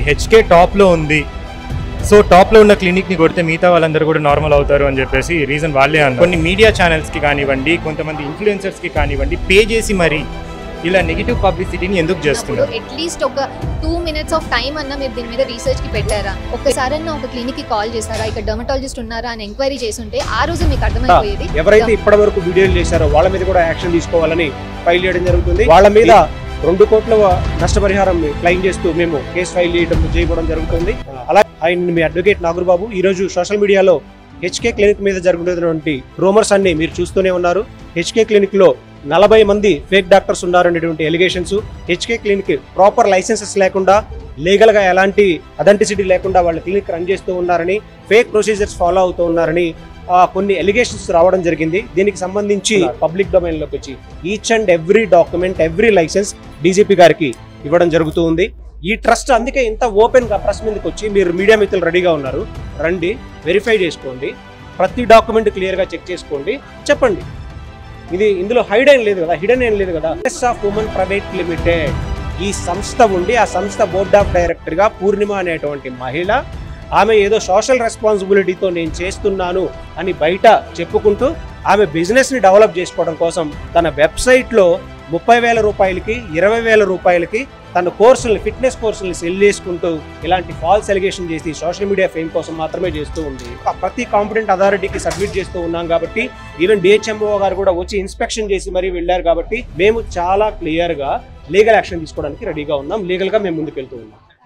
HK టాప్లో ఉంది. So టాప్లో ఉన్న క్లినిక్ని కొడితే మిగతా వాళ్ళందరూ కూడా నార్మల్ అవుతారు అని చెప్పేసి రీజన్ వాళ్ళే అన్నారు. కొన్ని మీడియా ఛానల్స్కి కానివ్వండి, కొంతమంది ఇన్ఫ్లుయెన్సర్స్కి కానివ్వండి, పే చేసి మరీ ఇలా నెగిటివ్ పబ్లిసిటీని ఎందుకు చేస్తున్నారు? అట్లీస్ట్ ఒక 2 minutes ఆఫ్ టైం అన్న మీరు దీని మీద రీసెర్చ్ కి పెట్టారా? ఒక్కసారన్నా ఒక క్లినిక్ కి కాల్ చేశారా? ఇక్కడ డర్మటాలజిస్ట్ ఉన్నారా అని ఎంక్వైరీ చేస్తుంటే ఆ రోజు మీకు అర్థమైపోయేది. ఎవరైతే ఇప్పటి వరకు వీడియోలు చేశారో వాళ్ళ మీద కూడా యాక్షన్ తీసుకోవాలని ఫైల్ చేయడం జరుగుతుంది. వాళ్ళ మీద 2 కోట్ల నష్టపరిహారం క్లెయిమ్ చేస్తూ మేము కేసు ఫైల్ చేయడం జరుగుతుంది. అలాగే ఆయన మీ అడ్వకేట్ నాగూర్బాబు ఈ రోజు సోషల్ మీడియాలో హెచ్కే క్లినిక్ మీద జరుగుతున్నటువంటి రూమర్స్ అన్ని మీరు చూస్తూనే ఉన్నారు. హెచ్కే క్లినిక్ లో 40 మంది ఫేక్ డాక్టర్స్ ఉన్నారనేటువంటి allegations, HK clinic proper licences లేకుండా, లీగల్ గా ఎలాంటి అథెంటిసిటీ లేకుండా వాళ్ళ క్లినిక్ రన్ చేస్తూ ఉన్నారని, ఫేక్ ప్రొసీజర్స్ ఫాలో అవుతూ ఉన్నారని కొన్ని ఎలిగేషన్స్ రావడం జరిగింది. దీనికి సంబంధించి పబ్లిక్ డొమైన్ లోకి వచ్చి each and every document, every licence DGP గారికి ఇవ్వడం జరుగుతూ ఉంది. ఈ ట్రస్ట్ అందుకే ఇంత ఓపెన్ గా ప్రెస్ మీదకి వచ్చి మీరు మీడియా మిత్రులు రెడీగా ఉన్నారు, రండి, వెరిఫై చేసుకోండి, ప్రతి డాక్యుమెంట్ క్లియర్ గా చెక్ చేసుకోండి, చెప్పండి. ఇందులో హైడ్ ఏం లేదు కదా, హిడెన్ ఏం లేదు కదా. ఆఫ్ ఉమెన్ ప్రైవేట్ లిమిటెడ్ ఈ సంస్థ ఉండి ఆ సంస్థ బోర్డ్ ఆఫ్ డైరెక్టర్ గా పూర్ణిమ అనేటువంటి మహిళ, ఆమె ఏదో సోషల్ రెస్పాన్సిబిలిటీతో నేను చేస్తున్నాను అని బయట చెప్పుకుంటూ ఆమె బిజినెస్ ని డెవలప్ చేసుకోవడం కోసం తన వెబ్సైట్ లో 30,000 రూపాయలకి 20,000 రూపాయలకి తన కోర్సుల్ని, ఫిట్నెస్ కోర్సుల్ని సెల్ చేసుకుంటూ ఇలాంటి ఫాల్స్ ఎలిగేషన్ చేసి సోషల్ మీడియా ఫేమ్ కోసం మాత్రమే చేస్తూ ఉంది. ప్రతి కాంపిటెంట్ అథారిటీకి సబ్మిట్ చేస్తూ ఉన్నాం కాబట్టి, ఈవెన్ డిహెచ్ఎంఓ గారు కూడా వచ్చి ఇన్స్పెక్షన్ చేసి మరీ వెళ్ళారు కాబట్టి మేము చాలా క్లియర్ గా లీగల్ యాక్షన్ తీసుకోవడానికి రెడీగా ఉన్నాం. లీగల్ గా మేము ముందుకు వెళ్తూ ఉన్నాం.